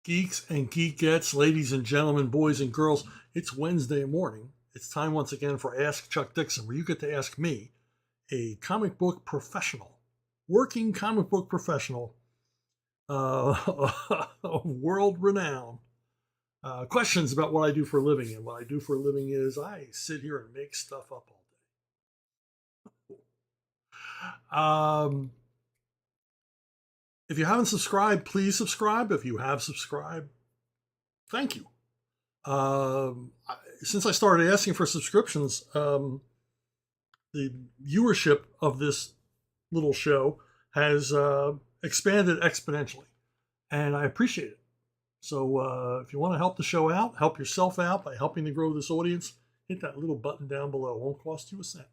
Geeks and geekettes, ladies and gentlemen, boys and girls, it's Wednesday morning. It's time once again for Ask Chuck Dixon, where you get to ask me, a comic book professional, working comic book professional, world renowned, questions about what I do for a living. And what I do for a living is I sit here and make stuff up all day. If you haven't subscribed, please subscribe. If you have subscribed, thank you. Since I started asking for subscriptions, the viewership of this little show has expanded exponentially, and I appreciate it. So if you want to help the show out, help yourself out by helping to grow this audience, hit that little button down below. It won't cost you a cent.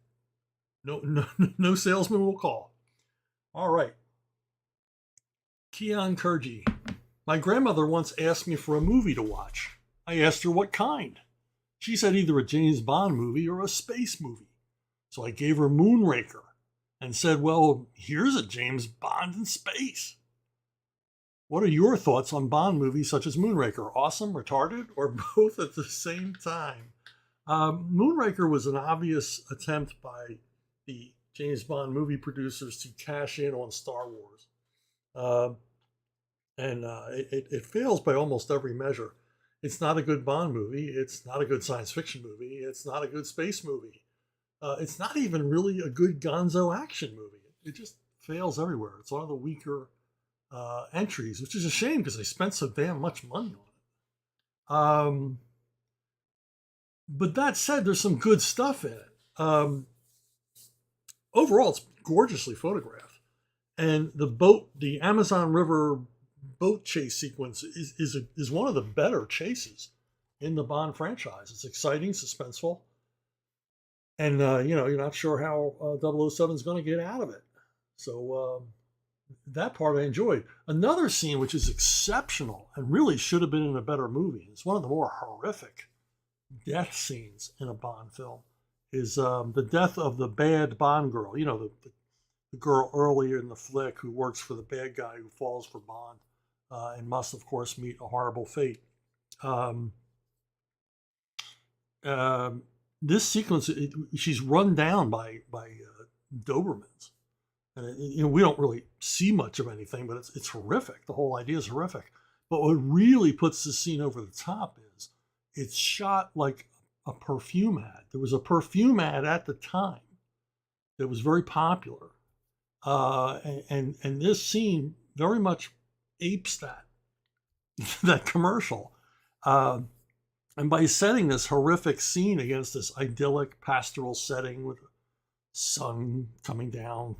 No salesman will call. All right. Keon Kurgi. My grandmother once asked me for a movie to watch. I asked her what kind. She said either a James Bond movie or a space movie. So I gave her Moonraker and said, well, here's a James Bond in space. What are your thoughts on Bond movies such as Moonraker? Awesome, retarded, or both at the same time? Moonraker was an obvious attempt by the James Bond movie producers to cash in on Star Wars. It fails by almost every measure. It's not a good Bond movie. It's not a good science fiction movie. It's not a good space movie. It's not even really a good gonzo action movie. It just fails everywhere. It's one of the weaker entries, which is a shame because they spent so damn much money on it. But that said, there's some good stuff in it. Overall, it's gorgeously photographed. And the Amazon River boat chase sequence is one of the better chases in the Bond franchise. It's exciting, suspenseful, and you're not sure how 007 is going to get out of it. So that part I enjoyed. Another scene which is exceptional and really should have been in a better movie. It's one of the more horrific death scenes in a Bond film. Is the death of the bad Bond girl. You know, the girl earlier in the flick who works for the bad guy who falls for Bond and must, of course, meet a horrible fate. This sequence, she's run down by Dobermans. And we don't really see much of anything, but it's horrific. The whole idea is horrific. But what really puts the scene over the top is it's shot like a perfume ad. There was a perfume ad at the time that was very popular. And this scene very much apes that commercial. And by setting this horrific scene against this idyllic pastoral setting with the sun coming down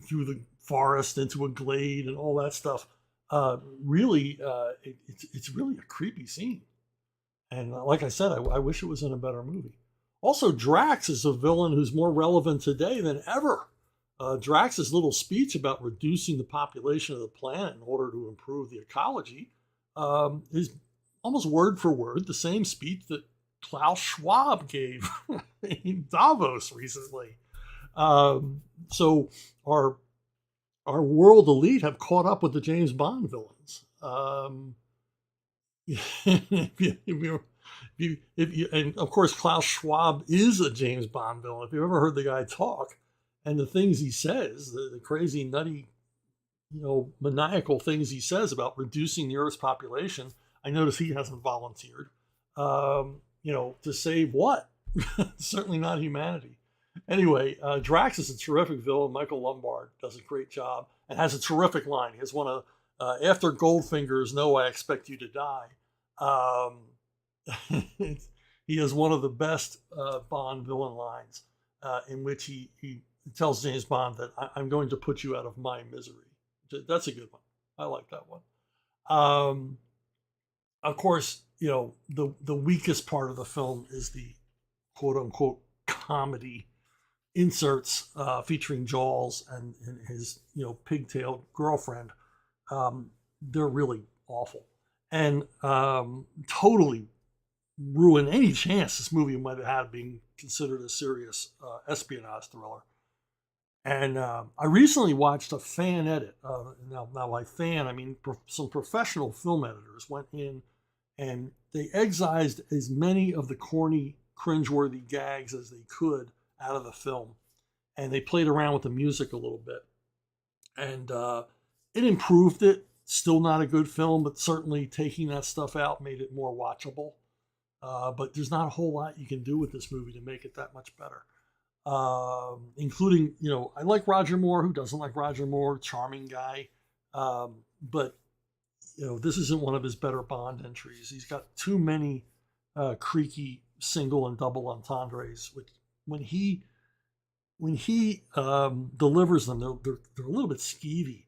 through the forest into a glade and all that stuff, really, it's really a creepy scene. And like I said, I wish it was in a better movie. Also, Drax is a villain who's more relevant today than ever. Drax's little speech about reducing the population of the planet in order to improve the ecology is almost word for word the same speech that Klaus Schwab gave in Davos recently. So our world elite have caught up with the James Bond villains. And of course, Klaus Schwab is a James Bond villain. If you've ever heard the guy talk and the things he says, the crazy, nutty, maniacal things he says about reducing the Earth's population, I notice he hasn't volunteered. To save what? Certainly not humanity. Anyway, Drax is a terrific villain. Michael Lombard does a great job and has a terrific line. He has one of, after Goldfinger's "No, I Expect You to Die." He has one of the best Bond villain lines in which he tells James Bond that I'm going to put you out of my misery. That's a good one. I like that one. Of course, the weakest part of the film is the quote unquote comedy inserts featuring Jaws and his pigtailed girlfriend. They're really awful and totally ruin any chance this movie might have had being considered a serious espionage thriller. And I recently watched a fan edit. Now by fan, I mean some professional film editors went in and they excised as many of the corny, cringeworthy gags as they could out of the film. And they played around with the music a little bit. And it improved it. Still not a good film, but certainly taking that stuff out made it more watchable. But there's not a whole lot you can do with this movie to make it that much better. Including, I like Roger Moore. Who doesn't like Roger Moore? Charming guy. But, this isn't one of his better Bond entries. He's got too many creaky single and double entendres, which when he delivers them, they're a little bit skeevy.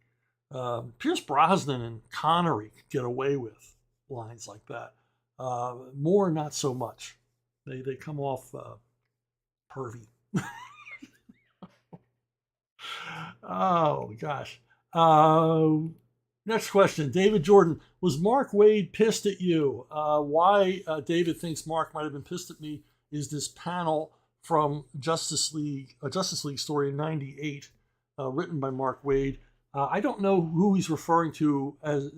Pierce Brosnan and Connery get away with lines like that. Moore, not so much. They come off pervy. Oh gosh. Next question. David Jordan. Was Mark Waid pissed at you? Why David thinks Mark might have been pissed at me is this panel from Justice League, a Justice League story in '98, written by Mark Waid. I don't know who he's referring to as,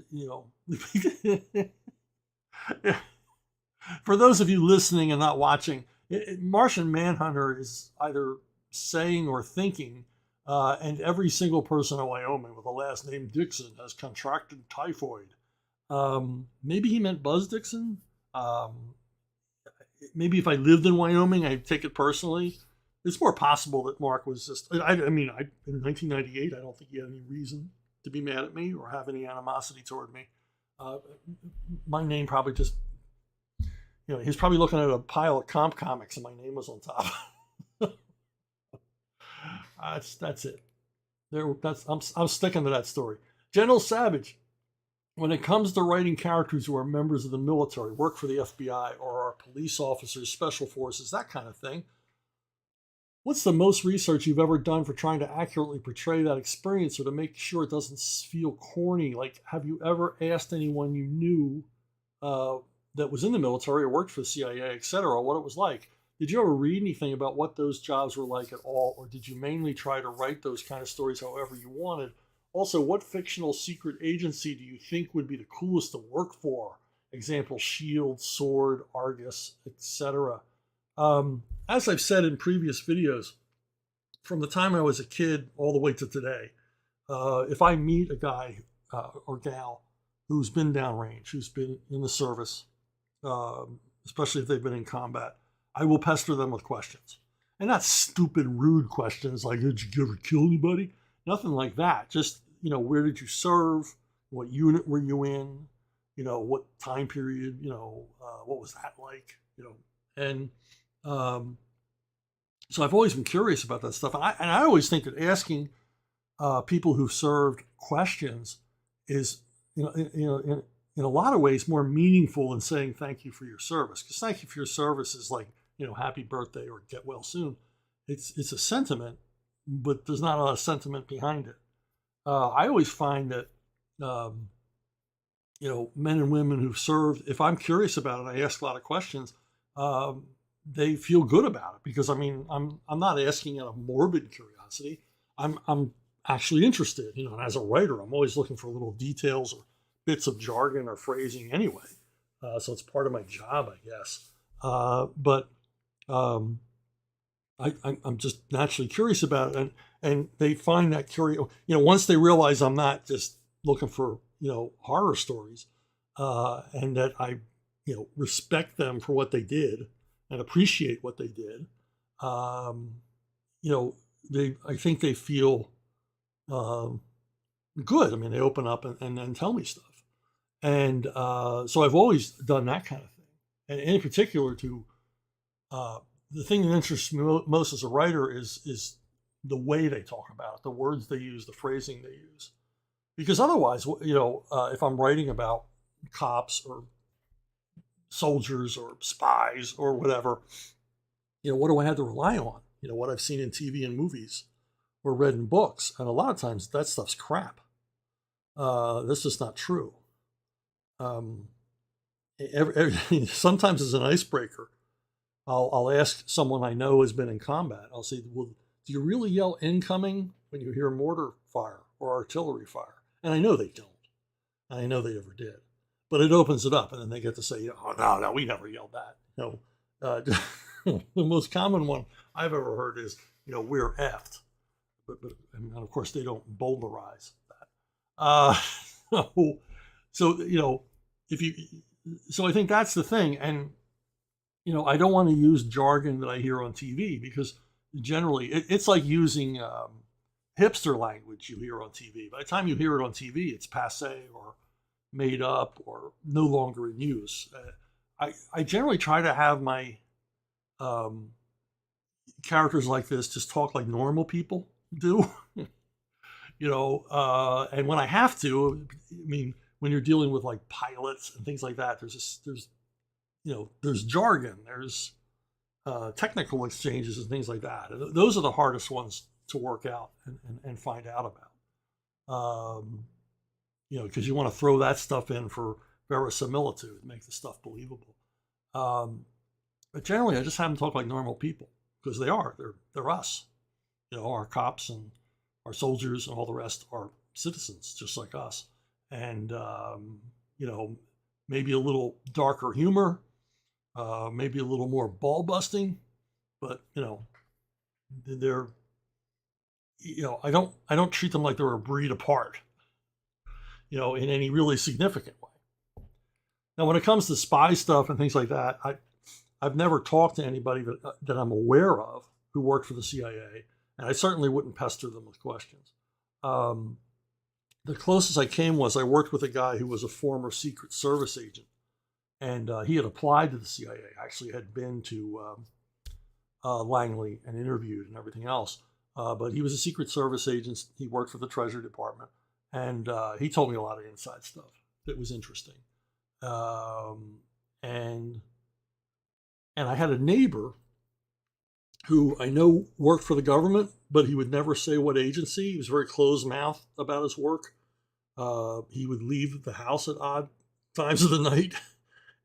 For those of you listening and not watching, Martian Manhunter is either saying or thinking, and every single person in Wyoming with the last name Dixon has contracted typhoid. Maybe he meant Buzz Dixon. Maybe if I lived in Wyoming, I'd take it personally. It's more possible that Mark was just, in 1998, I don't think he had any reason to be mad at me or have any animosity toward me. My name probably just, he's probably looking at a pile of comp comics and my name was on top. That's it. I'm sticking to that story. General Savage, when it comes to writing characters who are members of the military, work for the FBI, or are police officers, special forces, that kind of thing, what's the most research you've ever done for trying to accurately portray that experience or to make sure it doesn't feel corny? Like, have you ever asked anyone you knew that was in the military or worked for the CIA, etc., what it was like? Did you ever read anything about what those jobs were like at all, or did you mainly try to write those kind of stories however you wanted? Also, what fictional secret agency do you think would be the coolest to work for? Example, SHIELD, SWORD, Argus, etc. As I've said in previous videos, from the time I was a kid all the way to today, if I meet a guy or gal who's been downrange, who's been in the service, especially if they've been in combat, I will pester them with questions. And not stupid, rude questions like, did you ever kill anybody? Nothing like that. Just, where did you serve? What unit were you in? What time period? What was that like? And so I've always been curious about that stuff. And I always think that asking people who've served questions is, in a lot of ways more meaningful than saying thank you for your service. Because thank you for your service is like, happy birthday or get well soon. It's a sentiment, but there's not a lot of sentiment behind it. I always find that, men and women who've served, if I'm curious about it, I ask a lot of questions, they feel good about it because I'm not asking out of morbid curiosity. I'm actually interested, and as a writer, I'm always looking for little details or bits of jargon or phrasing anyway. So it's part of my job, I guess. But I'm just naturally curious about it, and they find that curious. Once they realize I'm not just looking for horror stories, and that I respect them for what they did and appreciate what they did, I think they feel good. They open up and then tell me stuff, and so I've always done that kind of thing, and in particular to. The thing that interests me most as a writer is the way they talk about it, the words they use, the phrasing they use. Because otherwise, if I'm writing about cops or soldiers or spies or whatever, what do I have to rely on? What I've seen in TV and movies or read in books. And a lot of times that stuff's crap. That's just not true. Sometimes as an icebreaker, I'll ask someone I know has been in combat. I'll say, well, do you really yell incoming when you hear mortar fire or artillery fire? And I know they don't. I know they never did. But it opens it up, and then they get to say, oh, no, we never yelled that. The most common one I've ever heard is, we're effed. But and of course, they don't boulderize that. So I think that's the thing. And, I don't want to use jargon that I hear on TV, because generally it's like using hipster language you hear on TV. By the time you hear it on TV, it's passé or made up or no longer in use. I generally try to have my characters like this just talk like normal people do, and when I have to, when you're dealing with like pilots and things like that, there's jargon, there's technical exchanges and things like that. And those are the hardest ones to work out and find out about. Because you want to throw that stuff in for verisimilitude, make the stuff believable. But generally, I just have them talk like normal people, because they're us. Our cops and our soldiers and all the rest are citizens just like us. And, maybe a little darker humor, maybe a little more ball busting, but, they're, I don't treat them like they're a breed apart, in any really significant way. Now, when it comes to spy stuff and things like that, I've never talked to anybody that I'm aware of who worked for the CIA, and I certainly wouldn't pester them with questions. The closest I came was I worked with a guy who was a former Secret Service agent, and he had applied to the CIA, actually had been to Langley and interviewed and everything else, but he was a Secret Service agent. He worked for the Treasury Department, and he told me a lot of inside stuff that was interesting. And I had a neighbor who I know worked for the government, but he would never say what agency. He was very closed-mouthed about his work. He would leave the house at odd times of the night.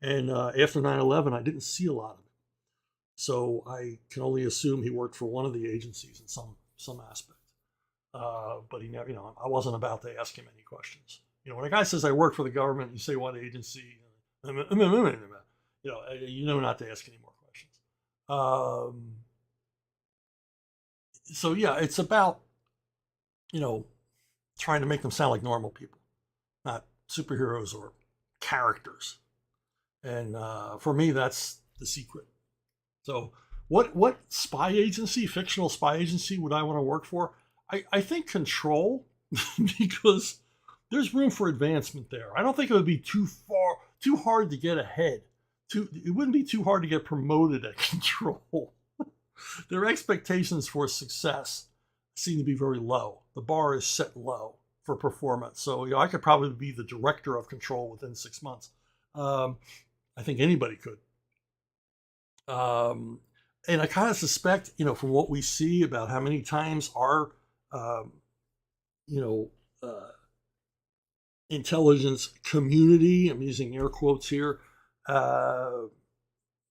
And after 9/11, I didn't see a lot of him. So I can only assume he worked for one of the agencies in some aspect. But he never, I wasn't about to ask him any questions. When a guy says I work for the government, you say what agency, not to ask any more questions. So yeah, it's about, trying to make them sound like normal people, not superheroes or characters. And for me, that's the secret. So what spy agency, fictional spy agency, would I want to work for? I think Control, because there's room for advancement there. I don't think it would be too hard to get ahead. It wouldn't be too hard to get promoted at Control. Their expectations for success seem to be very low. The bar is set low for performance. So, I could probably be the director of Control within 6 months. I think anybody could. And I kind of suspect, from what we see about how many times our, intelligence community, I'm using air quotes here,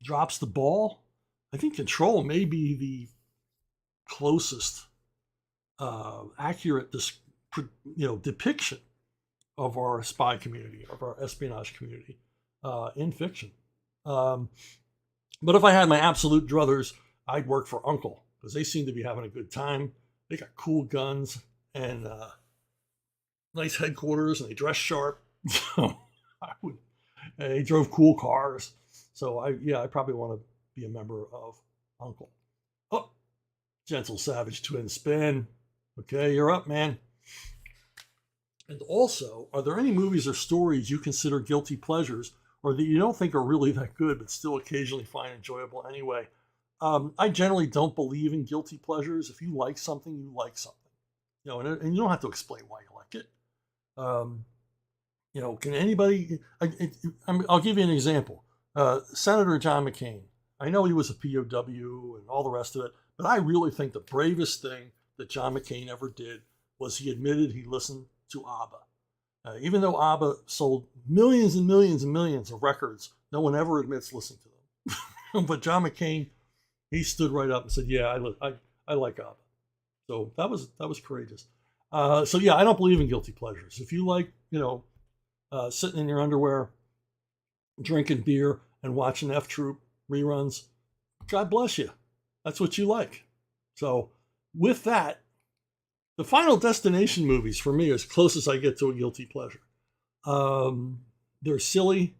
drops the ball. I think Control may be the closest accurate depiction of our spy community, of our espionage community in fiction. But if I had my absolute druthers, I'd work for Uncle, because they seem to be having a good time. They got cool guns and nice headquarters, and they dress sharp. So they drove cool cars. So I probably want to be a member of Uncle. Oh, Gentle Savage Twin Spin. Okay, you're up, man. And also, are there any movies or stories you consider guilty pleasures, or that you don't think are really that good, but still occasionally find enjoyable anyway? I generally don't believe in guilty pleasures. If you like something, you like something. And you don't have to explain why you like it. Can anybody? I'll give you an example. Senator John McCain. I know he was a POW and all the rest of it, but I really think the bravest thing that John McCain ever did was he admitted he listened to ABBA. Even though ABBA sold millions and millions and millions of records, no one ever admits listening to them. But John McCain, he stood right up and said, "Yeah, I like ABBA." So that was courageous. So yeah, I don't believe in guilty pleasures. If you like, sitting in your underwear, drinking beer, and watching F Troop reruns, God bless you. That's what you like. So with that, the Final Destination movies for me are as close as I get to a guilty pleasure. They're silly,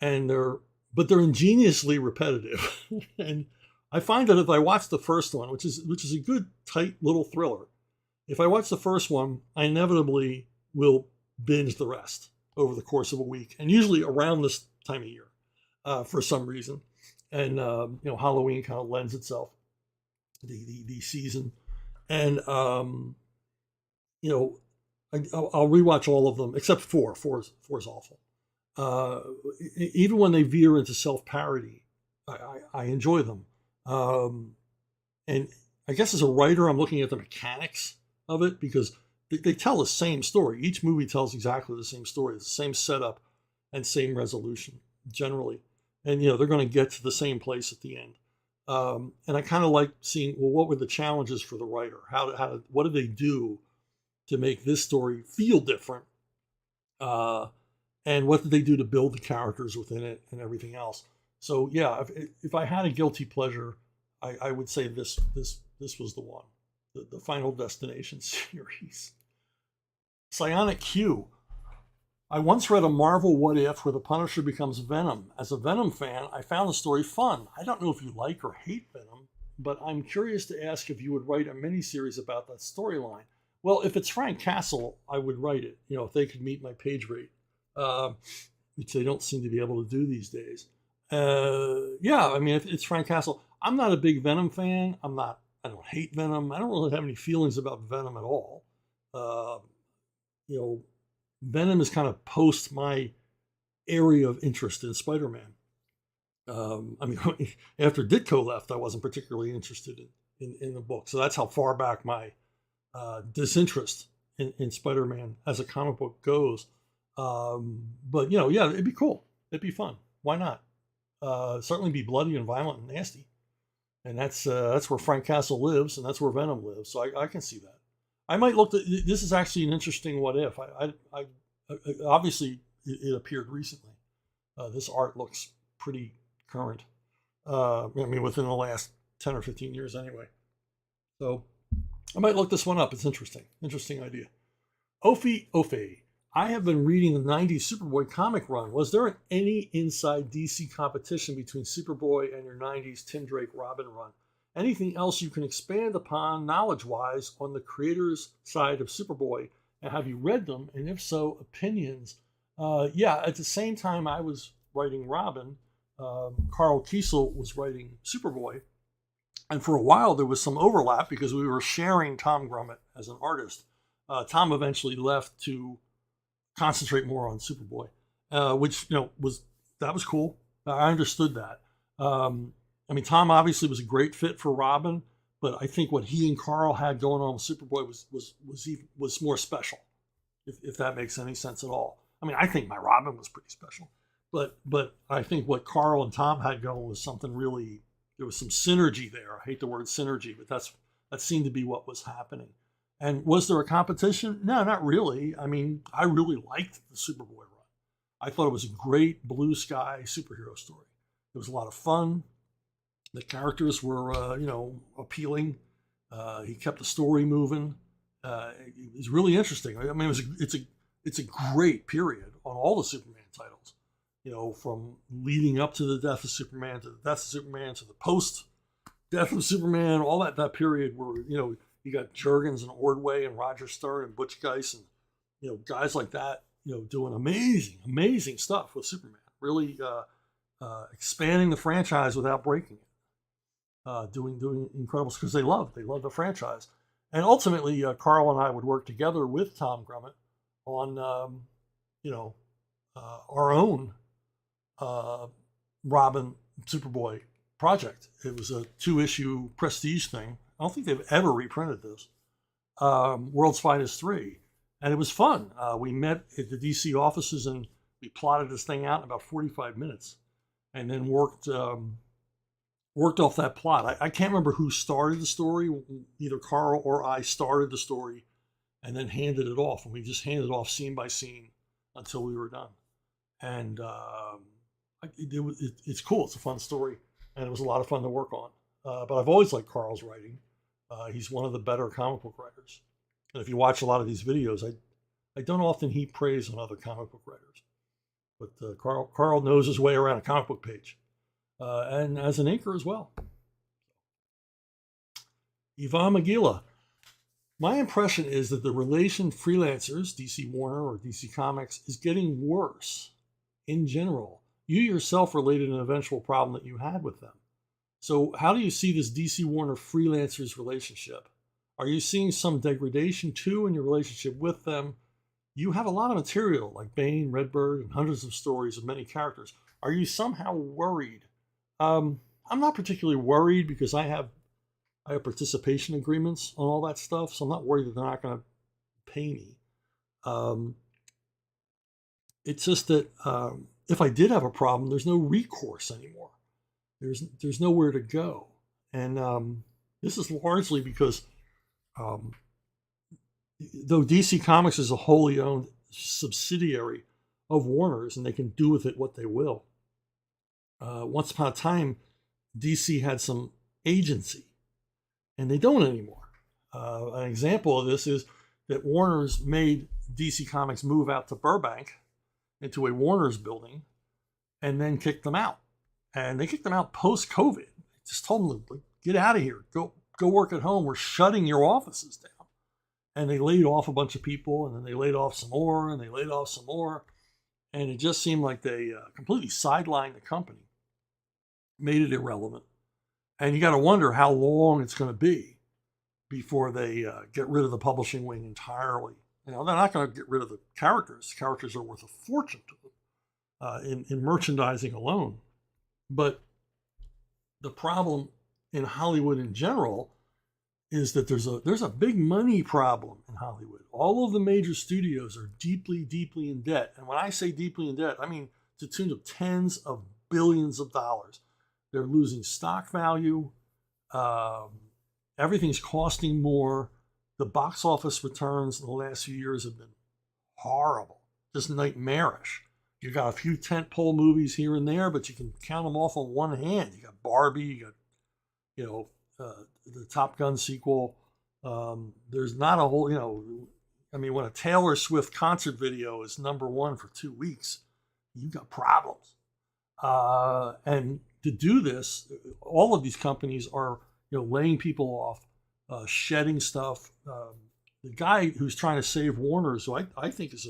but they're ingeniously repetitive. And I find that if I watch the first one, which is a good, tight little thriller, if I watch the first one, I inevitably will binge the rest over the course of a week, and usually around this time of year, for some reason. And Halloween kind of lends itself to the season, and I'll rewatch all of them except four. Four is awful. Even when they veer into self-parody, I enjoy them. And I guess as a writer, I'm looking at the mechanics of it, because they tell the same story. Each movie tells exactly the same story, the same setup and same resolution generally. And, they're going to get to the same place at the end. And I kind of like seeing, well, what were the challenges for the writer? What did they do to make this story feel different? And what did they do to build the characters within it and everything else? So yeah, if I had a guilty pleasure, I would say this was the one, the Final Destination series. Psionic Q. I once read a Marvel What If where the Punisher becomes Venom. As a Venom fan, I found the story fun. I don't know if you like or hate Venom, but I'm curious to ask if you would write a miniseries about that storyline. Well, if it's Frank Castle, I would write it, if they could meet my page rate, which they don't seem to be able to do these days. Yeah, I mean, if it's Frank Castle, I'm not a big Venom fan. I don't hate Venom. I don't really have any feelings about Venom at all. Venom is kind of post my area of interest in Spider-Man. After Ditko left, I wasn't particularly interested in the book. So that's how far back my disinterest in Spider-Man as a comic book goes. But, yeah, it'd be cool. It'd be fun. Why not? Certainly be bloody and violent and nasty. And that's where Frank Castle lives, and that's where Venom lives. So I can see that. I might look at this. Is actually an interesting what if. I obviously it appeared recently. This art looks pretty current. Within the last 10 or 15 years anyway. So I might look this one up. It's interesting. Interesting idea. Ofe. I have been reading the 90s Superboy comic run. Was there any inside DC competition between Superboy and your 90s Tim Drake Robin run? Anything else you can expand upon knowledge-wise on the creator's side of Superboy? And have you read them? And if so, opinions? Yeah, at the same time I was writing Robin, Carl Kiesel was writing Superboy. And for a while there was some overlap because we were sharing Tom Grummett as an artist. Tom eventually left to concentrate more on Superboy, which was cool. I understood that. Tom obviously was a great fit for Robin, but I think what he and Carl had going on with Superboy was more special, if that makes any sense at all. I think my Robin was pretty special, but I think what Carl and Tom had going was something really. There was some synergy there. I hate the word synergy, but that seemed to be what was happening. And was there a competition? No, not really. I really liked the Superboy run. I thought it was a great blue sky superhero story. It was a lot of fun. The characters were, appealing. He kept the story moving. It was really interesting. It's a great period on all the Superman titles. From leading up to the death of Superman, to the death of Superman, to the post death of Superman, all that period where you got Jurgens and Ordway and Roger Stern and Butch Guice and guys like that doing amazing stuff with Superman. Really expanding the franchise without breaking it. Doing incredible because they love the franchise. And ultimately, Carl and I would work together with Tom Grummett on our own Robin Superboy project. It was a 2-issue prestige thing. I don't think they've ever reprinted this. World's Finest 3. And it was fun. We met at the DC offices and we plotted this thing out in about 45 minutes and then worked worked off that plot. I can't remember who started the story. Either Carl or I started the story and then handed it off. And we just handed it off scene by scene until we were done. And it's cool. It's a fun story. And it was a lot of fun to work on. But I've always liked Carl's writing. He's one of the better comic book writers. And if you watch a lot of these videos, I don't often heap praise on other comic book writers. But Carl knows his way around a comic book page. And as an inker as well. Yvonne Magila. My impression is that the relation freelancers, DC Warner or DC Comics, is getting worse in general. You yourself related an eventual problem that you had with them. So how do you see this DC Warner freelancers relationship? Are you seeing some degradation too in your relationship with them? You have a lot of material like Bane, Redbird, and hundreds of stories of many characters. Are you somehow worried? I'm not particularly worried because I have participation agreements on all that stuff, so I'm not worried that they're not going to pay me. It's just that if I did have a problem, there's no recourse anymore. There's nowhere to go, and this is largely because though DC Comics is a wholly owned subsidiary of Warner's, and they can do with it what they will. Once upon a time, DC had some agency, and they don't anymore. An example of this is that Warner's made DC Comics move out to Burbank into a Warner's building and then kicked them out. And they kicked them out post-COVID. Just told them, like, get out of here. Go work at home. We're shutting your offices down. And they laid off a bunch of people, and then they laid off some more, and they laid off some more. And it just seemed like they completely sidelined the company, made it irrelevant. And you got to wonder how long it's going to be before they get rid of the publishing wing entirely. You know, they're not going to get rid of the characters. The characters are worth a fortune to them in merchandising alone. But the problem in Hollywood in general is that there's a big money problem in Hollywood. All of the major studios are deeply, deeply in debt. And when I say deeply in debt, I mean to the tune of tens of billions of dollars. They're losing stock value. Everything's costing more. The box office returns in the last few years have been horrible, just nightmarish. You got a few tentpole movies here and there, but you can count them off on one hand. You got Barbie, you got, the Top Gun sequel. There's not a whole, I mean, when a Taylor Swift concert video is #1 for 2 weeks, you got problems. And to do this, all of these companies are, laying people off, shedding stuff. The guy who's trying to save Warner's, who I think is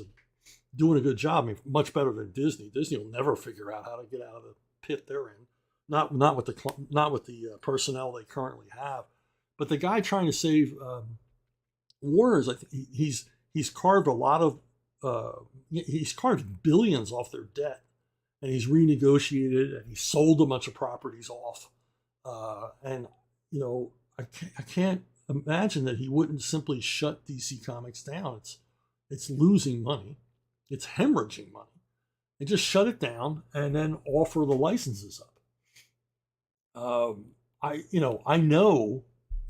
doing a good job. I mean, much better than Disney. Disney will never figure out how to get out of the pit they're in. Not with the personnel they currently have. But the guy trying to save Warner's, I think he's carved a lot of he's carved billions off their debt, and he's renegotiated and he sold a bunch of properties off. And I can't imagine that he wouldn't simply shut DC Comics down. It's losing money. It's hemorrhaging money. And just shut it down and then offer the licenses up. I know,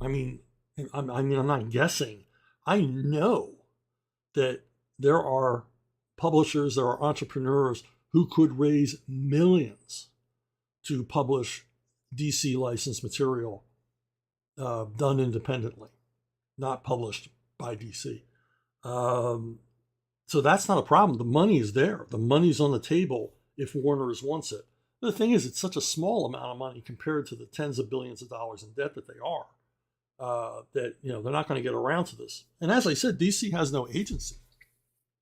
I'm not guessing. I know that there are publishers, there are entrepreneurs who could raise millions to publish DC licensed material done independently, not published by DC. So that's not a problem. The money is there. The money's on the table if Warner's wants it. The thing is, it's such a small amount of money compared to the tens of billions of dollars in debt that they are, that they're not going to get around to this. And as I said, DC has no agency.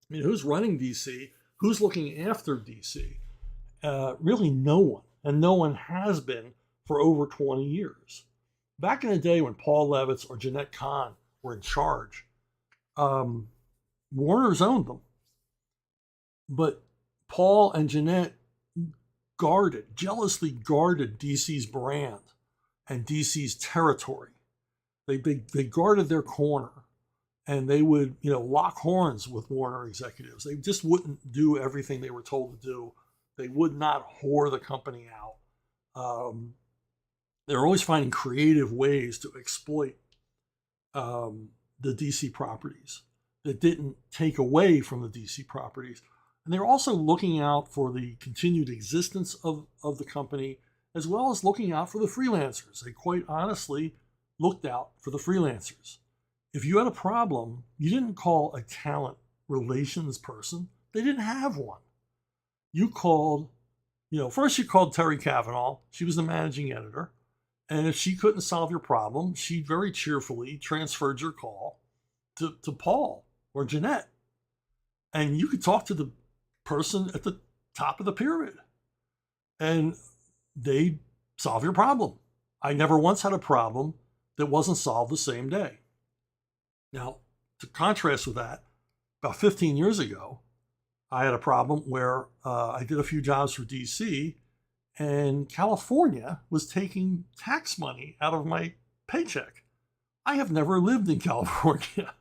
I mean, who's running DC? Who's looking after DC? Really no one. And no one has been for over 20 years. Back in the day when Paul Levitz or Jeanette Kahn were in charge, Warner's owned them. But Paul and Jeanette jealously guarded DC's brand and DC's territory. They guarded their corner, and they would, lock horns with Warner executives. They just wouldn't do everything they were told to do. They would not whore the company out. They're always finding creative ways to exploit the DC properties that didn't take away from the DC properties. And they're also looking out for the continued existence of the company, as well as looking out for the freelancers. They quite honestly looked out for the freelancers. If you had a problem, you didn't call a talent relations person. They didn't have one. You called, first you called Terry Cavanaugh. She was the managing editor. And if she couldn't solve your problem, she very cheerfully transferred your call to Paul or Jeanette. And you could talk to the person at the top of the pyramid. And they'd solve your problem. I never once had a problem that wasn't solved the same day. Now, to contrast with that, about 15 years ago, I had a problem where I did a few jobs for DC, and California was taking tax money out of my paycheck. I have never lived in California,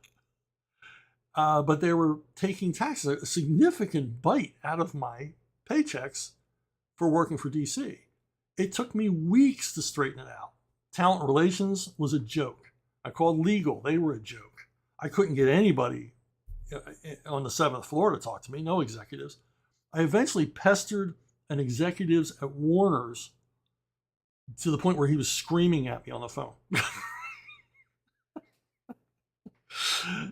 but they were taking taxes, a significant bite out of my paychecks for working for DC. It took me weeks to straighten it out. Talent relations was a joke. I called legal. They were a joke. I couldn't get anybody on the 7th floor to talk to me, no executives. I eventually pestered an executives at Warner's to the point where he was screaming at me on the phone.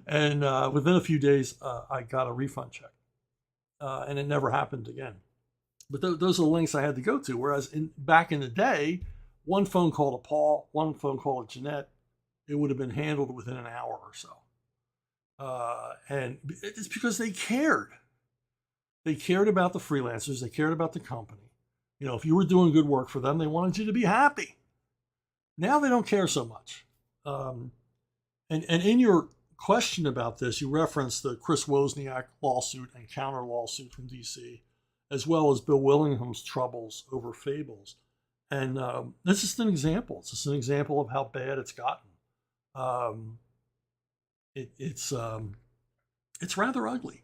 And within a few days, I got a refund check. And it never happened again. But those are the lengths I had to go to. Whereas back in the day, one phone call to Paul, one phone call to Jeanette, it would have been handled within an hour or so. And it's because they cared. They cared about the freelancers. They cared about the company. If you were doing good work for them, they wanted you to be happy. Now they don't care so much. And in your question about this, you referenced the Chris Wozniak lawsuit and counter lawsuit from DC, as well as Bill Willingham's troubles over Fables. And this is an example. It's just an example of how bad it's gotten. It's rather ugly.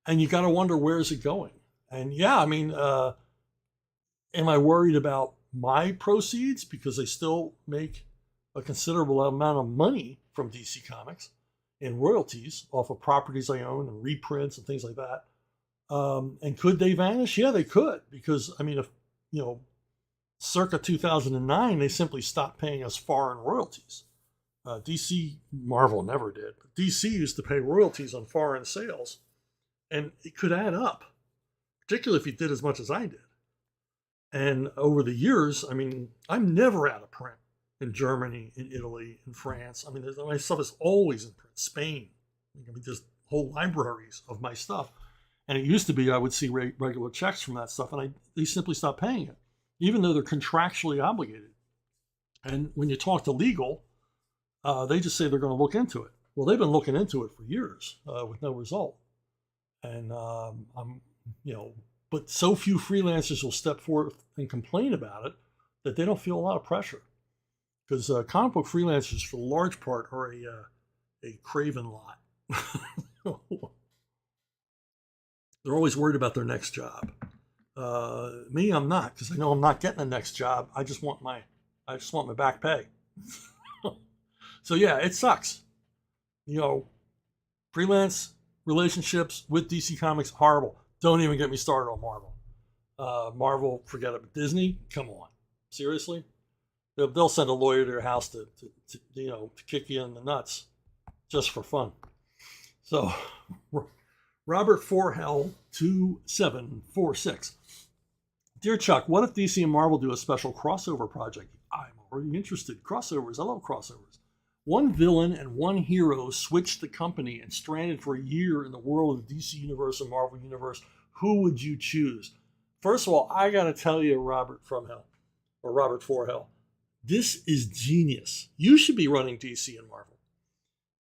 And you got to wonder, where is it going? And yeah, I mean, am I worried about my proceeds? Because they still make a considerable amount of money from DC Comics in royalties off of properties I own and reprints and things like that. And could they vanish? Yeah, they could. Because, I mean, if, circa 2009, they simply stopped paying us foreign royalties. DC, Marvel never did. But DC used to pay royalties on foreign sales. And it could add up, particularly if you did as much as I did. And over the years, I mean, I'm never out of print in Germany, in Italy, in France. I mean, my stuff is always in print. Spain. I mean, there's whole libraries of my stuff. And it used to be I would see regular checks from that stuff, and they simply stopped paying it, even though they're contractually obligated. And when you talk to legal, they just say they're going to look into it. Well, they've been looking into it for years with no result. And but so few freelancers will step forth and complain about it that they don't feel a lot of pressure. Because comic book freelancers, for the large part, are a craven lot. They're always worried about their next job. Me, I'm not, because I know I'm not getting the next job. I just want my back pay. So yeah, it sucks. Freelance relationships with DC Comics, horrible. Don't even get me started on Marvel. Marvel, forget it. Disney, come on, seriously? They'll send a lawyer to your house to kick you in the nuts, just for fun. So, Robert Forhell 2746. Dear Chuck, what if DC and Marvel do a special crossover project? I'm already interested. Crossovers, I love crossovers. One villain and one hero switched the company and stranded for a year in the world of the DC Universe and Marvel Universe. Who would you choose? First of all, I got to tell you, Robert Forhell, this is genius. You should be running DC and Marvel.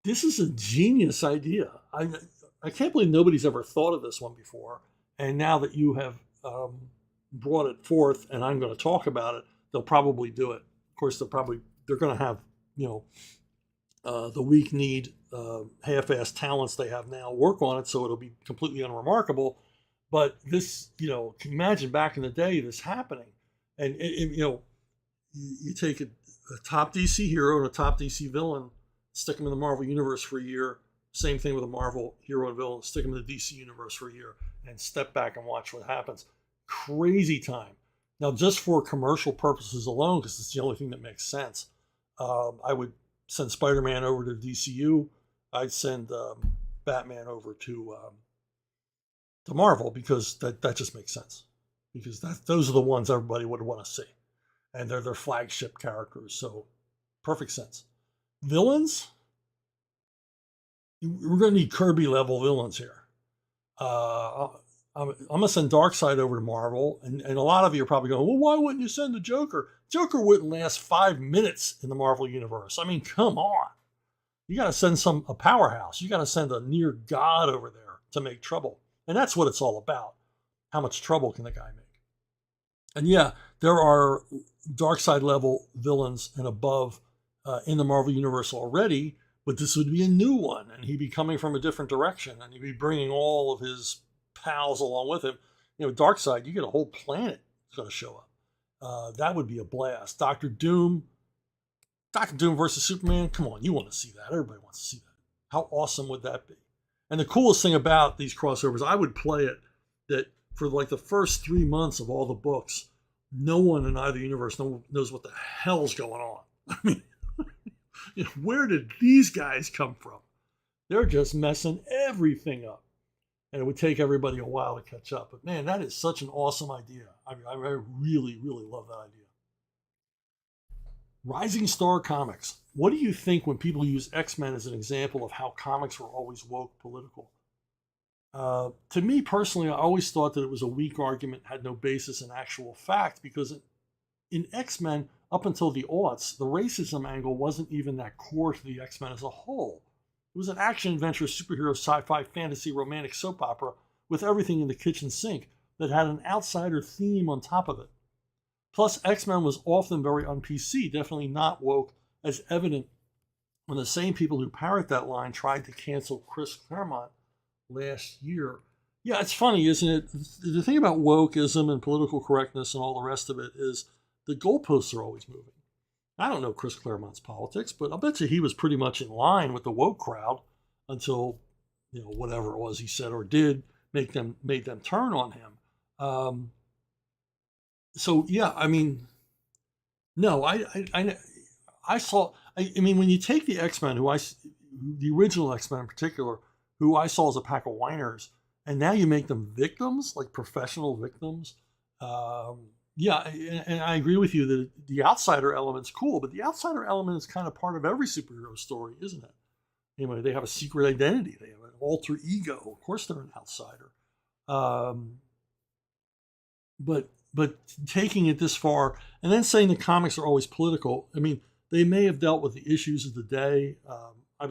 This is a genius idea. I can't believe nobody's ever thought of this one before. And now that you have brought it forth and I'm going to talk about it, they'll probably do it. Of course, they're going to have, the weak-kneed, half-assed talents they have now work on it, so it'll be completely unremarkable. But this, can you imagine back in the day this happening? And you take a top DC hero and a top DC villain, stick them in the Marvel Universe for a year. Same thing with a Marvel hero and villain, stick them in the DC Universe for a year, and step back and watch what happens. Crazy time. Now, just for commercial purposes alone, because it's the only thing that makes sense, I would send Spider-Man over to DCU. I'd send Batman over to Marvel, because that just makes sense. Because those are the ones everybody would want to see. And they're their flagship characters. So, perfect sense. Villains? We're going to need Kirby-level villains here. I'm going to send Darkseid over to Marvel. And a lot of you are probably going, well, why wouldn't you send the Joker? Joker wouldn't last 5 minutes in the Marvel Universe. I mean, come on. You got to send a powerhouse. You got to send a near god over there to make trouble. And that's what it's all about. How much trouble can the guy make? And yeah, there are Darkseid level villains and above in the Marvel Universe already, but this would be a new one, and he'd be coming from a different direction, and he'd be bringing all of his pals along with him. You know, Darkseid, you get a whole planet that's going to show up. That would be a blast. Doctor Doom versus Superman. Come on, you want to see that. Everybody wants to see that. How awesome would that be? And the coolest thing about these crossovers, I would play it that for like the first 3 months of all the books, no one in either universe knows what the hell's going on. I mean, you know, where did these guys come from? They're just messing everything up. And it would take everybody a while to catch up. But man, that is such an awesome idea. I really, really love that idea. Rising Star Comics. What do you think when people use X-Men as an example of how comics were always woke political? To me personally, I always thought that it was a weak argument, had no basis in actual fact, because in X-Men, up until the aughts, the racism angle wasn't even that core to the X-Men as a whole. It was an action-adventure, superhero, sci-fi, fantasy, romantic soap opera with everything in the kitchen sink that had an outsider theme on top of it. Plus, X-Men was often very un-PC, definitely not woke, as evident when the same people who parrot that line tried to cancel Chris Claremont last year. Yeah, it's funny, isn't it? The thing about wokeism and political correctness and all the rest of it is the goalposts are always moving. I don't know Chris Claremont's politics, but I'll bet you he was pretty much in line with the woke crowd until, you know, whatever it was he said or did made them turn on him. So yeah, I mean, no, I saw. I mean, when you take the X-Men, the original X-Men in particular, who I saw as a pack of whiners, and now you make them victims, like professional victims. Yeah, and I agree with you that the outsider element's cool, but the outsider element is kind of part of every superhero story, isn't it? Anyway, they have a secret identity. They have an alter ego. Of course, they're an outsider. But taking it this far and then saying the comics are always political. I mean, they may have dealt with the issues of the day. I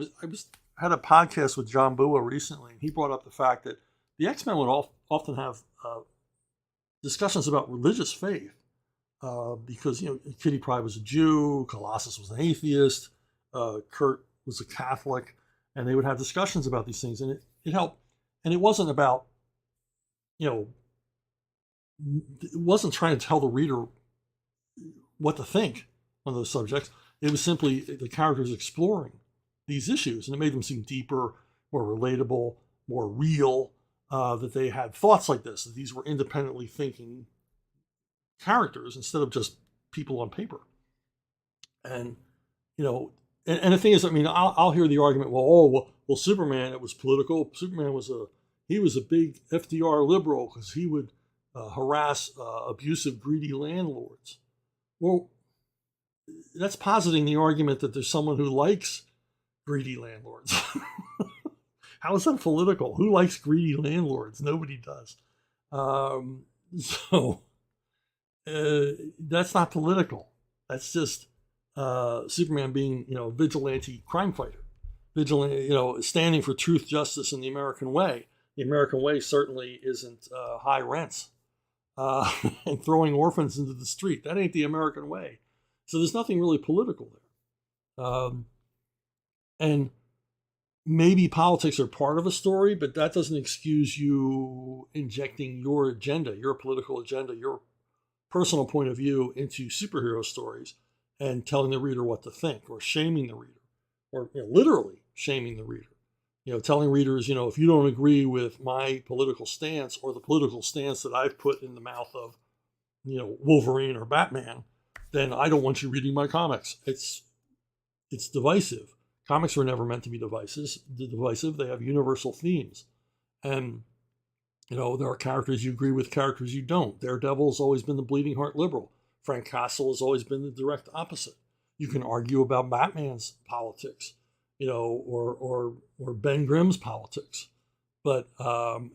had a podcast with John Bua recently, and he brought up the fact that the X-Men would often have discussions about religious faith because, you know, Kitty Pryde was a Jew, Colossus was an atheist, Kurt was a Catholic, and they would have discussions about these things, and it helped. And it wasn't about, you know, it wasn't trying to tell the reader what to think on those subjects. It was simply the characters exploring these issues, and it made them seem deeper, more relatable, more real, that they had thoughts like this, that these were independently thinking characters instead of just people on paper. And, you know, and the thing is, I mean, I'll hear the argument, well, Superman, it was political. Superman was a big FDR liberal because he would harass abusive, greedy landlords. Well, that's positing the argument that there's someone who likes greedy landlords. How is that political? Who likes greedy landlords? Nobody does. So that's not political. That's just Superman being, you know, vigilante crime fighter, vigilante, you know, standing for truth, justice, and the American way. The American way certainly isn't high rents and throwing orphans into the street. That ain't the American way. So there's nothing really political there. And maybe politics are part of a story, but that doesn't excuse you injecting your agenda, your political agenda, your personal point of view into superhero stories and telling the reader what to think, or shaming the reader, or literally shaming the reader. Telling readers, if you don't agree with my political stance or the political stance that I've put in the mouth of, Wolverine or Batman, then I don't want you reading my comics. It's divisive. Comics were never meant to be divisive. They have universal themes. And, there are characters you agree with, characters you don't. Daredevil's always been the bleeding heart liberal. Frank Castle has always been the direct opposite. You can argue about Batman's politics, or Ben Grimm's politics. But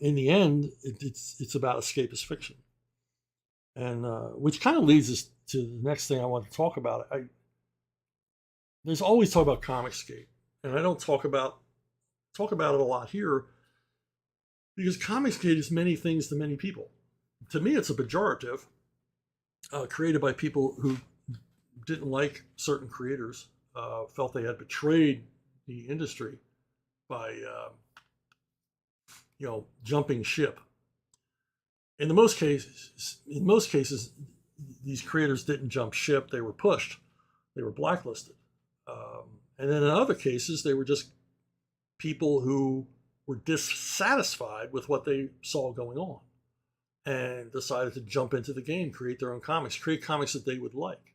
in the end, it's about escapist fiction. And which kind of leads us to the next thing I want to talk about. There's always talk about Comicsgate, and I don't talk about it a lot here because Comicsgate is many things to many people. To me, it's a pejorative created by people who didn't like certain creators, felt they had betrayed the industry by jumping ship. In most cases, these creators didn't jump ship. They were pushed. They were blacklisted. And then in other cases, they were just people who were dissatisfied with what they saw going on and decided to jump into the game, create their own comics, create comics that they would like.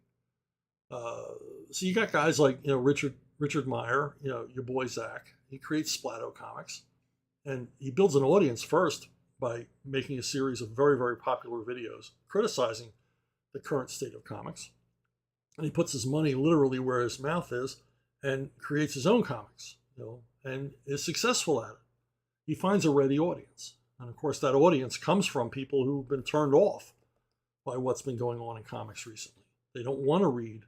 So you got guys like, Richard Meyer, your boy Zach. He creates Splatto comics, and he builds an audience first by making a series of very, very popular videos criticizing the current state of comics. And he puts his money literally where his mouth is and creates his own comics, and is successful at it. He finds a ready audience. And of course, that audience comes from people who've been turned off by what's been going on in comics recently. They don't want to read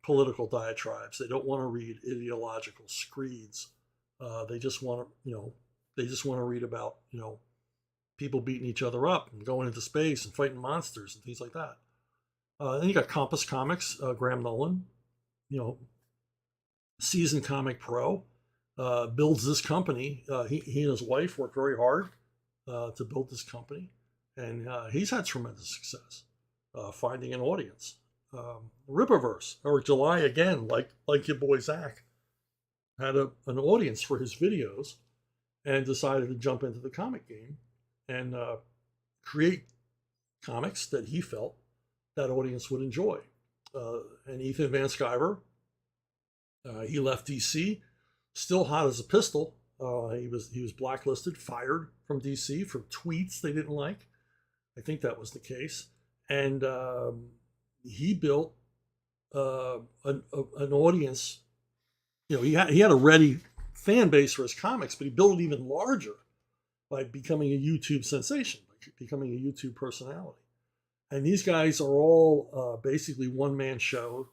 political diatribes. They don't want to read ideological screeds. They just want to read about, people beating each other up and going into space and fighting monsters and things like that. Then you got Compass Comics, Graham Nolan, seasoned comic pro, builds this company. He and his wife worked very hard to build this company, and he's had tremendous success finding an audience. Rippaverse, or July again, like your boy Zach, had an audience for his videos and decided to jump into the comic game and create comics that he felt that audience would enjoy. And Ethan Van Sciver, he left DC, still hot as a pistol. He was blacklisted, fired from DC for tweets they didn't like. I think that was the case. And he built an audience. He had a ready fan base for his comics, but he built it even larger by becoming a YouTube sensation, by becoming a YouTube personality. And these guys are all basically one-man show.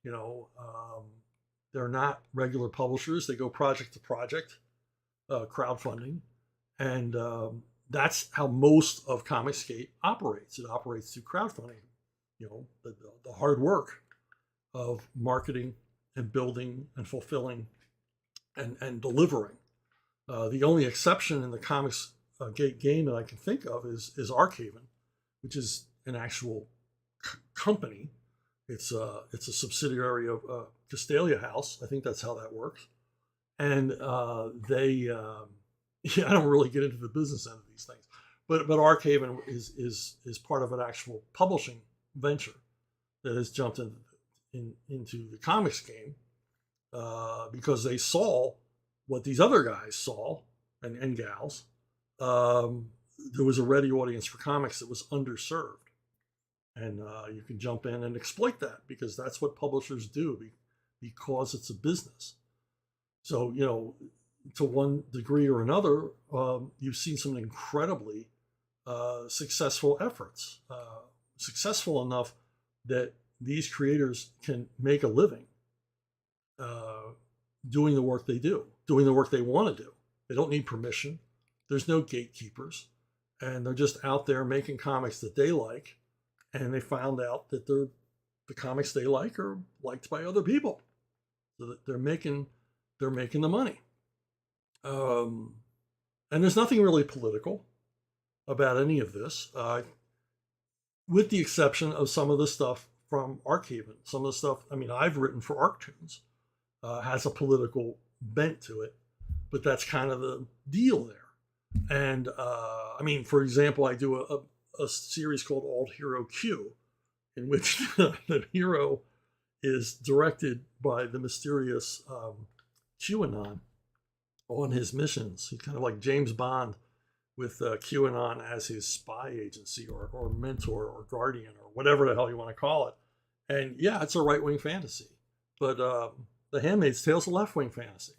They're not regular publishers. They go project to project, crowdfunding. And that's how most of Comicsgate operates. It operates through crowdfunding. The hard work of marketing and building and fulfilling and delivering. The only exception in the Comicsgate game that I can think of is Archaven, which is an actual company. It's a subsidiary of Castalia House. I think that's how that works. And they, I don't really get into the business end of these things, but Archaven is part of an actual publishing venture that has jumped into the comics game because they saw what these other guys saw and gals. There was a ready audience for comics that was underserved. And you can jump in and exploit that because that's what publishers do because it's a business. So, to one degree or another, you've seen some incredibly successful efforts, successful enough that these creators can make a living doing the work they do, doing the work they want to do. They don't need permission. There's no gatekeepers. And they're just out there making comics that they like. And they found out that the comics they like are liked by other people. So that they're making the money. And there's nothing really political about any of this. with the exception of some of the stuff from Arkhaven. Some of the stuff, I mean, I've written for Arctoons, has a political bent to it, but that's kind of the deal there. And I mean, for example, I do a series called Alt Hero Q, in which the hero is directed by the mysterious QAnon on his missions. He's kind of like James Bond with QAnon as his spy agency or mentor or guardian or whatever the hell you want to call it. And yeah, it's a right-wing fantasy, but The Handmaid's Tale is a left-wing fantasy.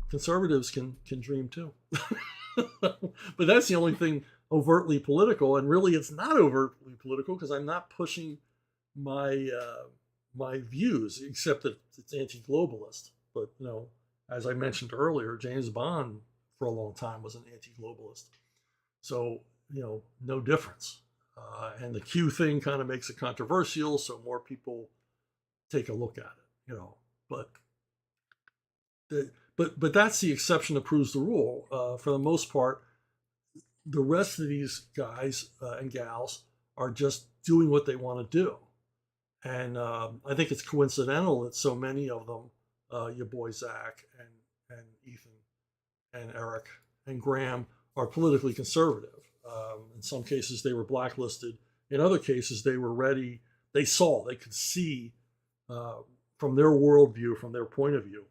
Conservatives can dream too. But that's the only thing overtly political, and really it's not overtly political because I'm not pushing my my views, except that it's anti-globalist. But as I mentioned earlier, James Bond for a long time was an anti-globalist, so no difference. And the Q thing kind of makes it controversial, so more people take a look at it. But that's the exception that proves the rule. For the most part, the rest of these guys and gals are just doing what they want to do. And I think it's coincidental that so many of them, your boy Zach and Ethan and Eric and Graham, are politically conservative. In some cases, they were blacklisted. In other cases, they were ready. They could see from their worldview, from their point of view,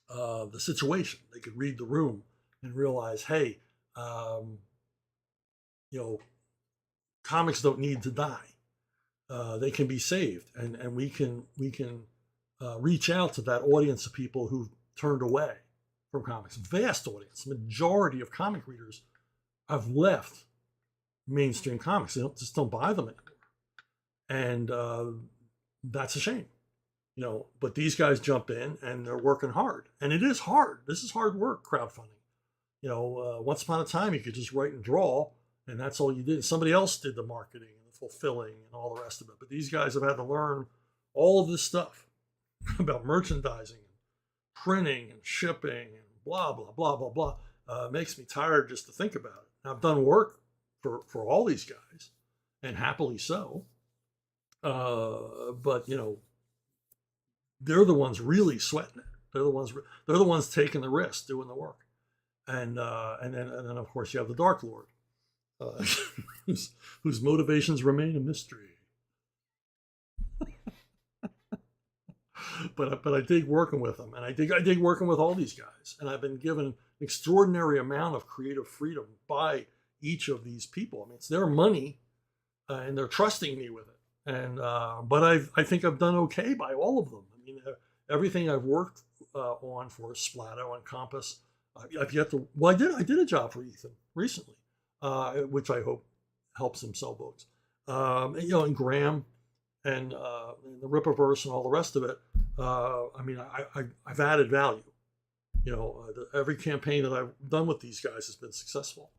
the situation. They could read the room and realize, hey, comics don't need to die. They can be saved, and we can reach out to that audience of people who've turned away from comics. Vast audience, majority of comic readers have left mainstream comics. They just don't buy them anymore, and that's a shame. But these guys jump in and they're working hard, and it is hard. This is hard work, crowdfunding. Once upon a time, you could just write and draw, and that's all you did. Somebody else did the marketing and the fulfilling and all the rest of it. But these guys have had to learn all of this stuff about merchandising and printing and shipping and blah, blah, blah, blah, blah. It makes me tired just to think about it. Now, I've done work for all these guys, and happily so. But, they're the ones really sweating it. They're the ones taking the risk, doing the work. And then of course you have the Dark Lord, whose motivations remain a mystery. But I dig working with them, and I dig working with all these guys. And I've been given an extraordinary amount of creative freedom by each of these people. I mean, it's their money, and they're trusting me with it. And but I think I've done okay by all of them. I mean, everything I've worked on for Splato and Compass, I've yet to. Well, I did a job for Ethan recently, which I hope helps him sell books. And Graham and the Rippaverse and all the rest of it. I mean, I've added value. Every campaign that I've done with these guys has been successful.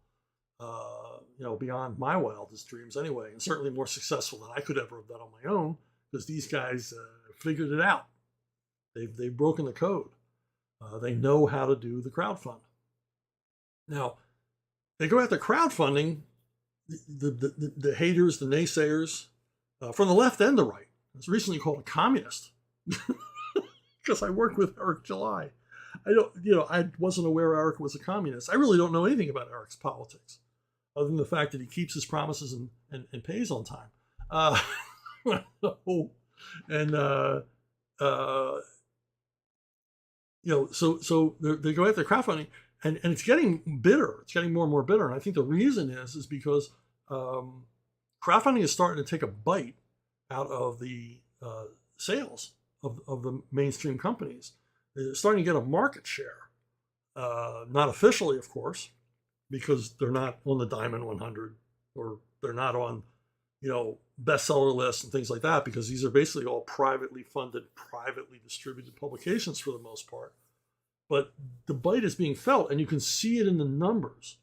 Beyond my wildest dreams anyway, and certainly more successful than I could ever have done on my own, because these guys figured it out. They've broken the code. They know how to do the crowdfund. Now, they go after crowdfunding, the haters, the naysayers, from the left and the right. I was recently called a communist because I worked with Eric July. I wasn't aware Eric was a communist. I really don't know anything about Eric's politics, other than the fact that he keeps his promises and pays on time. So they go after crowdfunding, and it's getting bitter. It's getting more and more bitter. And I think the reason is because crowdfunding is starting to take a bite out of the sales of the mainstream companies. They're starting to get a market share, not officially, of course, because they're not on the Diamond 100 or they're not on, bestseller lists and things like that, because these are basically all privately funded, privately distributed publications for the most part. But the bite is being felt, and you can see it in the numbers.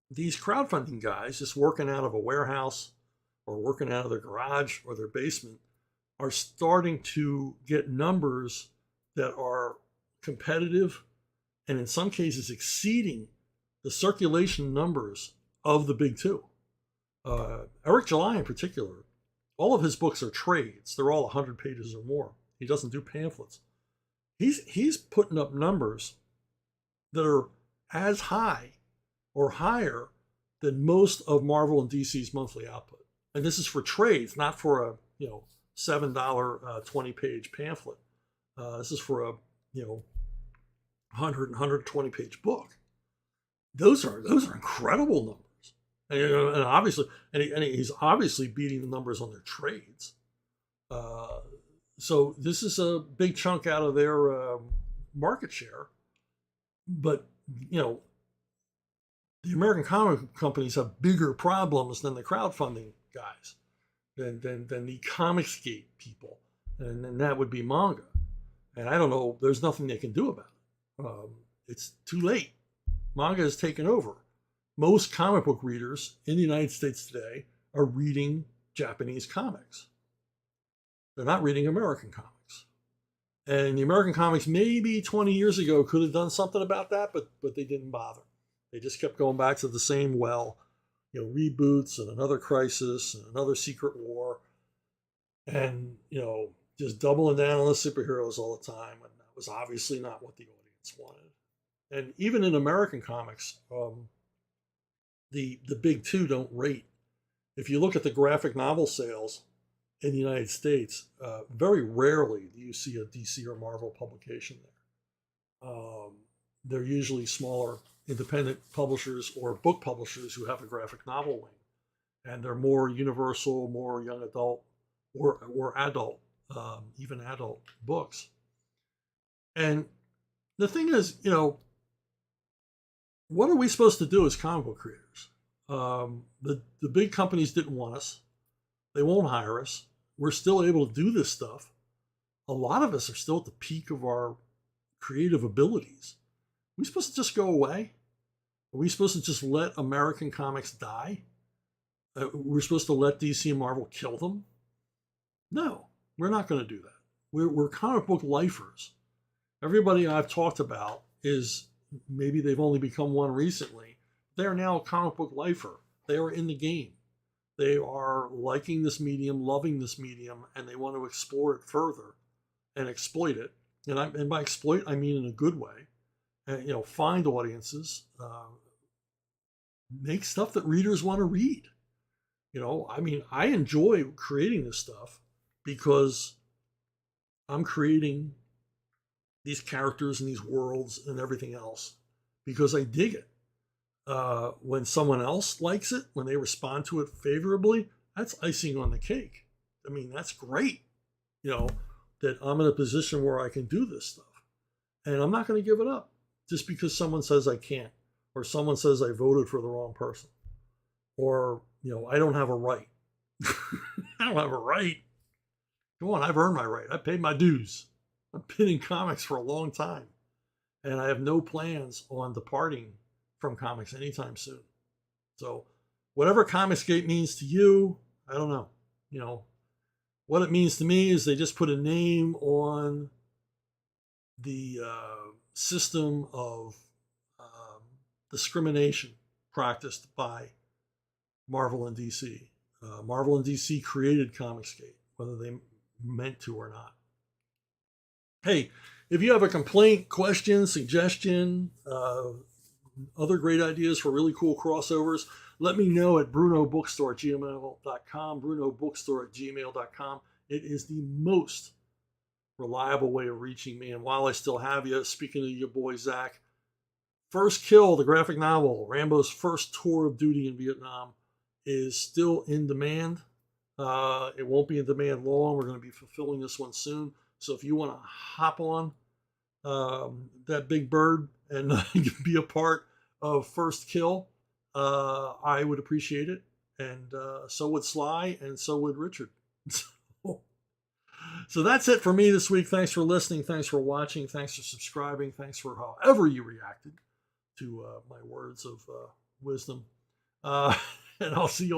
These crowdfunding guys, just working out of a warehouse or working out of their garage or their basement, are starting to get numbers that are competitive and in some cases exceeding the circulation numbers of the big two. Eric July in particular, all of his books are trades. They're all 100 pages or more. He doesn't do pamphlets. He's putting up numbers that are as high or higher than most of Marvel and DC's monthly output. And this is for trades, not for a $7 20-page pamphlet. This is for a 120 page book. Those are incredible numbers. And obviously, he's obviously beating the numbers on their trades. So this is a big chunk out of their market share. But the American comic companies have bigger problems than the crowdfunding guys, than the Comicsgate people, and that would be manga. And I don't know. There's nothing they can do about it. It's too late. Manga has taken over. Most comic book readers in the United States today are reading Japanese comics. They're not reading American comics. And the American comics maybe 20 years ago could have done something about that, but they didn't bother. They just kept going back to the same well, reboots and another crisis and another secret war, and just doubling down on the superheroes all the time. And that was obviously not what the audience wanted. And even in American comics, the big two don't rate. If you look at the graphic novel sales in the United States, very rarely do you see a DC or Marvel publication there. They're usually smaller independent publishers or book publishers who have a graphic novel wing, and they're more universal, more young adult, or adult, even adult books. And the thing is, what are we supposed to do as comic book creators? The big companies didn't want us. They won't hire us. We're still able to do this stuff. A lot of us are still at the peak of our creative abilities. Are we supposed to just go away? Are we supposed to just let American comics die? We're supposed to let DC and Marvel kill them? No, we're not going to do that. We're comic book lifers. Everybody I've talked about is, maybe they've only become one recently, they are now a comic book lifer. They are in the game. They are liking this medium, loving this medium, and they want to explore it further and exploit it. And by exploit, I mean in a good way. And, find audiences, make stuff that readers want to read. I enjoy creating this stuff because I'm creating these characters and these worlds and everything else because I dig it. When someone else likes it, when they respond to it favorably, that's icing on the cake. That's great, that I'm in a position where I can do this stuff. And I'm not going to give it up just because someone says I can't, or someone says I voted for the wrong person, or, I don't have a right. I don't have a right. Come on, I've earned my right. I paid my dues. I've been in comics for a long time, and I have no plans on departing from comics anytime soon. So whatever Comicsgate means to you, I don't know. What it means to me is they just put a name on the system of discrimination practiced by Marvel and DC. Marvel and DC created Comicsgate, whether they meant to or not. Hey, if you have a complaint, question, suggestion, other great ideas for really cool crossovers, let me know at brunobookstore@gmail.com, brunobookstore@gmail.com. It is the most reliable way of reaching me. And while I still have you, speaking of your boy Zach, First Kill, the graphic novel, Rambo's first tour of duty in Vietnam, is still in demand. It won't be in demand long. We're going to be fulfilling this one soon. So if you want to hop on that big bird and be a part of First Kill, I would appreciate it. And so would Sly, and so would Richard. So that's it for me this week. Thanks for listening. Thanks for watching. Thanks for subscribing. Thanks for however you reacted to my words of wisdom. And I'll see you all